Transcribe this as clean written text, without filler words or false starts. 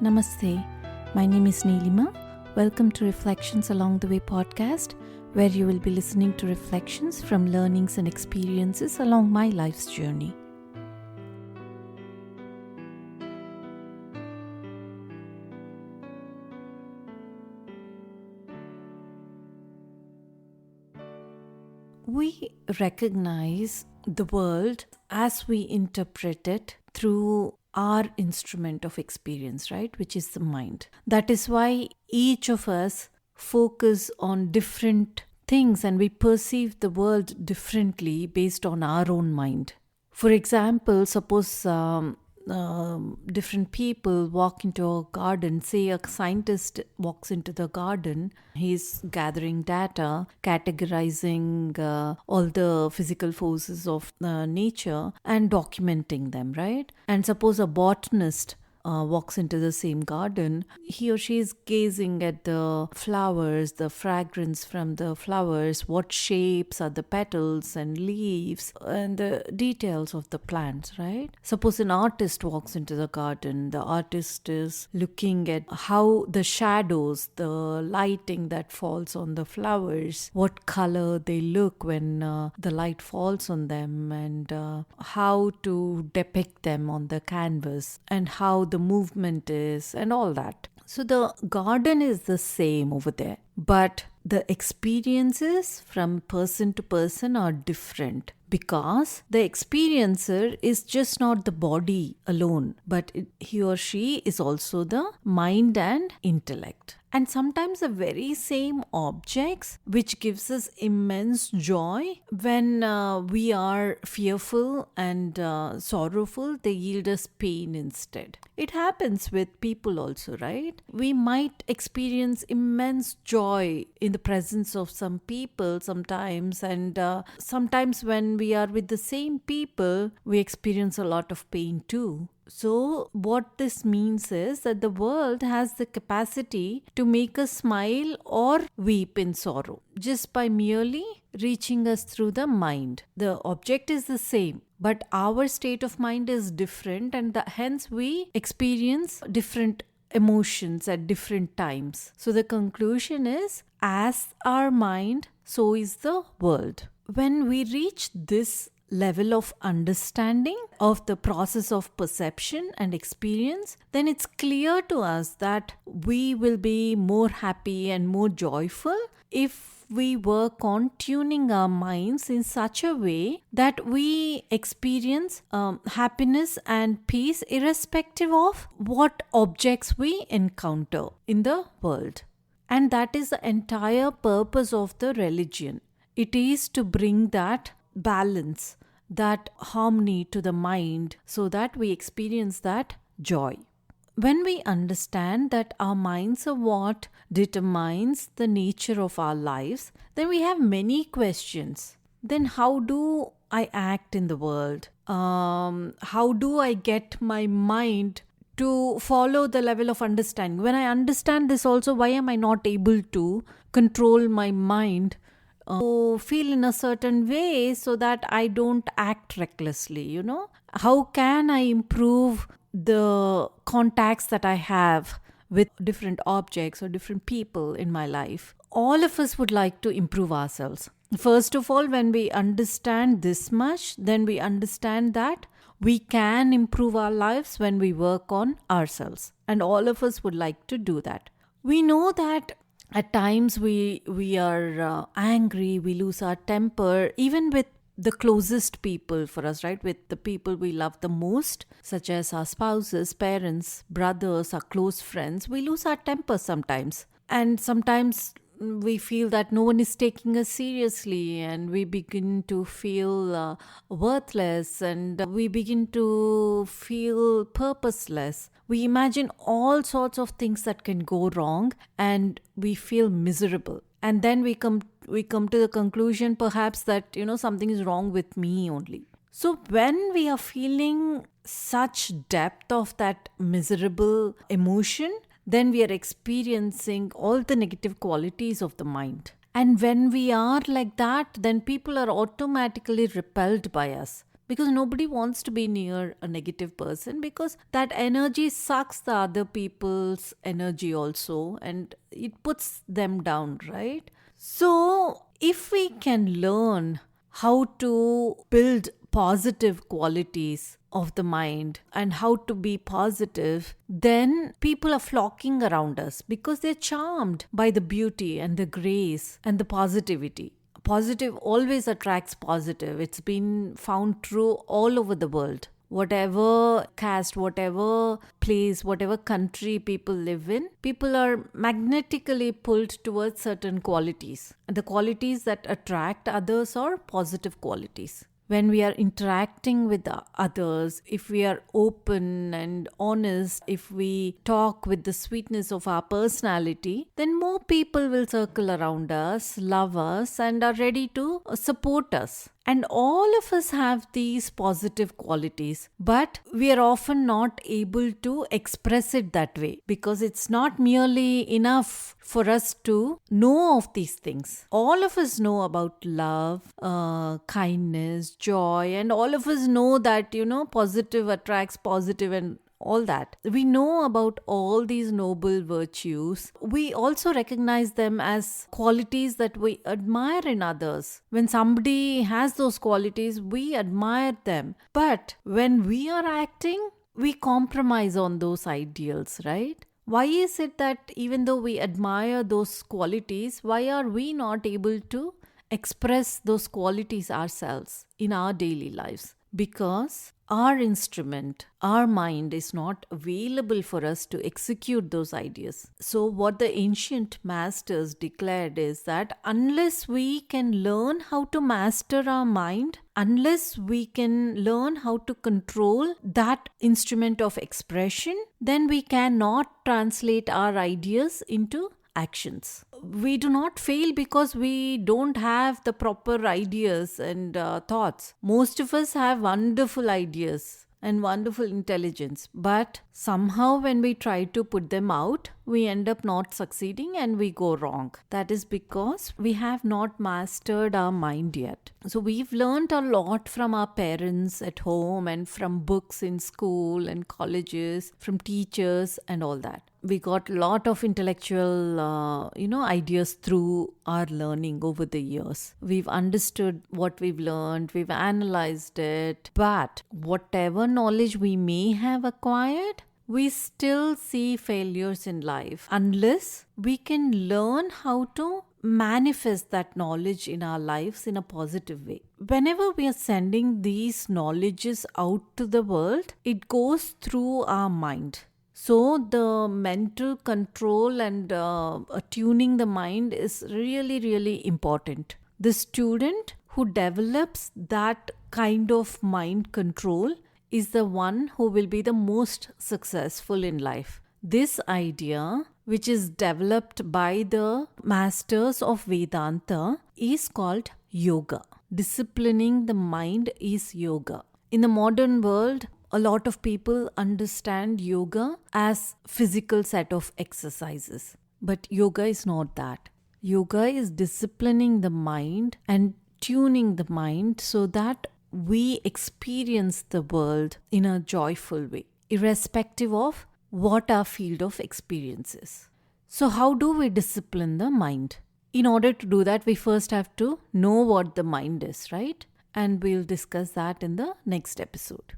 Namaste. My name is Neelima. Welcome to Reflections Along the Way podcast, where you will be listening to reflections from learnings and experiences along my life's journey. We recognize the world as we interpret it through our instrument of experience, right? Which is the mind. That is why each of us focus on different things and we perceive the world differently based on our own mind. For example, suppose different people walk into a garden. Say a scientist walks into the garden. He's gathering data, categorizing all the physical forces of nature and documenting them, right? And suppose a botanist walks into the same garden, he or she is gazing at the flowers, the fragrance from the flowers, what shapes are the petals and leaves, and the details of the plants, right? Suppose an artist walks into the garden, the artist is looking at how the shadows, the lighting that falls on the flowers, what color they look when the light falls on them, and how to depict them on the canvas, and how the movement is, and all that. So the garden is the same over there, but the experiences from person to person are different because the experiencer is just not the body alone, but he or she is also the mind and intellect. And sometimes the very same objects which gives us immense joy when we are fearful and sorrowful, they yield us pain instead. It happens with people also, right? We might experience immense joy in the presence of some people sometimes, and sometimes when we are with the same people, we experience a lot of pain too. So what this means is that the world has the capacity to make us smile or weep in sorrow just by merely reaching us through the mind. The object is the same, but our state of mind is different, and hence we experience different emotions at different times. So the conclusion is, as our mind, so is the world. When we reach this level of understanding of the process of perception and experience, then it's clear to us that we will be more happy and more joyful if we work on tuning our minds in such a way that we experience happiness and peace irrespective of what objects we encounter in the world. And that is the entire purpose of the religion. It is to bring that balance, that harmony to the mind so that we experience that joy. When we understand that our minds are what determines the nature of our lives, then we have many questions. Then how do I act in the world? How do I get my mind to follow the level of understanding? When I understand this also, why am I not able to control my mind to feel in a certain way so that I don't act recklessly, How can I improve the contacts that I have with different objects or different people in my life? All of us would like to improve ourselves. First of all, when we understand this much, then we understand that we can improve our lives when we work on ourselves. And all of us would like to do that. We know that at times we are angry, we lose our temper, even with the closest people for us, right? With the people we love the most, such as our spouses, parents, brothers, our close friends, we lose our temper sometimes. And sometimes we feel that no one is taking us seriously, and we begin to feel worthless, and we begin to feel purposeless. We imagine all sorts of things that can go wrong, and we feel miserable. And then we come to the conclusion perhaps that something is wrong with me only. So when we are feeling such depth of that miserable emotion, then we are experiencing all the negative qualities of the mind. And when we are like that, then people are automatically repelled by us. because nobody wants to be near a negative person, because that energy sucks the other people's energy also and it puts them down, right? So if we can learn how to build positive qualities of the mind and how to be positive, then people are flocking around us because they're charmed by the beauty and the grace and the positivity. Positive always attracts positive. It's been found true all over the world. Whatever caste, whatever place, whatever country people live in, people are magnetically pulled towards certain qualities. And the qualities that attract others are positive qualities. When we are interacting with others, if we are open and honest, if we talk with the sweetness of our personality, then more people will circle around us, love us, and are ready to support us. And all of us have these positive qualities, but we are often not able to express it that way because it's not merely enough for us to know of these things. All of us know about love, kindness, joy, and all of us know that, positive attracts positive and all that. We know about all these noble virtues. We also recognize them as qualities that we admire in others. When somebody has those qualities, we admire them. But when we are acting, we compromise on those ideals, right? Why is it that even though we admire those qualities, why are we not able to express those qualities ourselves in our daily lives? Because our instrument, our mind is not available for us to execute those ideas. So what the ancient masters declared is that unless we can learn how to master our mind, unless we can learn how to control that instrument of expression, then we cannot translate our ideas into actions. We do not fail because we don't have the proper ideas and thoughts. Most of us have wonderful ideas and wonderful intelligence, but somehow when we try to put them out, we end up not succeeding and we go wrong. That is because we have not mastered our mind yet. So we've learned a lot from our parents at home and from books in school and colleges, from teachers and all that. We got a lot of intellectual, ideas through our learning over the years. We've understood what we've learned, we've analyzed it, but whatever knowledge we may have acquired, we still see failures in life unless we can learn how to manifest that knowledge in our lives in a positive way. Whenever we are sending these knowledges out to the world, it goes through our mind. So the mental control and attuning the mind is really, really important. The student who develops that kind of mind control is the one who will be the most successful in life. This idea, which is developed by the masters of Vedanta, is called yoga. Disciplining the mind is yoga. In the modern world, a lot of people understand yoga as physical set of exercises. But yoga is not that. Yoga is disciplining the mind and tuning the mind so that we experience the world in a joyful way, irrespective of what our field of experience is. So how do we discipline the mind? In order to do that, we first have to know what the mind is, right? And we'll discuss that in the next episode.